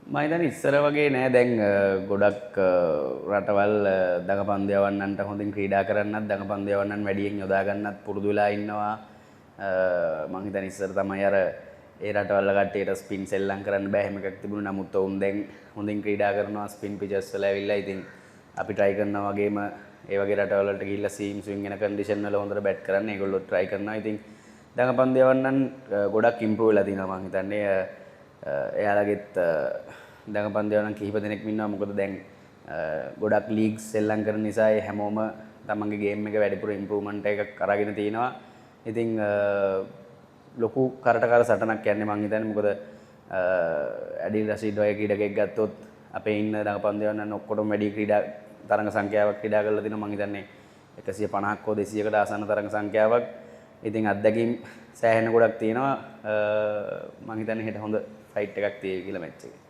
මම හිතන්නේ ඉස්සර වගේ නෑ දැන් ගොඩක් රටවල් දඟපන්දු හොඳින් ක්‍රීඩා කරන්නත් දඟපන්දු යවන්නන් වැඩියෙන් යොදා ගන්නත් පුරුදු වෙලා ඉන්නවා. මම හිතන්නේ ඉස්සර තමයි අර ඒ රටවල් කට්ටියට ස්පින් සෙල්ලම් කරන්න බෑ එහෙම එකක් තිබුණා. නමුත් ඔවුන් දැන් හොඳින් ක්‍රීඩා කරනවා ස්පින් පිචස් වල ඇවිල්ලා. ඉතින් අපි try කරනවා වගේම ඒ වගේ රටවල් වලට ගිහිල්ලා සීම් ස්විං වෙන කන්ඩිෂන් වල හොඳට බැට් කරන්න ඒගොල්ලෝ try කරනවා. ඉතින් දඟපන්දු යවන්නන් ගොඩක් improve වෙලා තියෙනවා මම හිතන්නේ. එයාලගෙත් දඟපන්දු යවන්නන් කිහිප දෙනෙක් ඉන්නවා. මොකද දැන් ගොඩක් ලීග්ස් සෙල්ලම් කරන නිසා ඒ හැමෝම තමන්ගේ ගේම් එක වැඩිපුර ඉම්ප්‍රූව්මන්ට් එකක් අරගෙන තිනවා. ඉතින් ලොකු කරටකර සටනක් යන්නේ මං හිතන්නේ. මොකද ඇඩිල් රෂීඩ් වගේ ක්‍රීඩකයෙක් ගත්තොත් අපේ ඉන්න දඟපන්දු යවන්නන් ඔක්කොටම වැඩි ක්‍රීඩා තරඟ සංඛ්‍යාවක් ක්‍රීඩා කරලා තිනවා. මං හිතන්නේ 150ක් හෝ 200කට ආසන්න තරඟ සංඛ්‍යාවක්. ඉතින් අත්දැකීම් සෑහෙන ගොඩක් තියෙනවා. මං හිතන්නේ හෙට හොඳ ෆයිට් එකක් තියෙයි කියලා මැච් එකේ.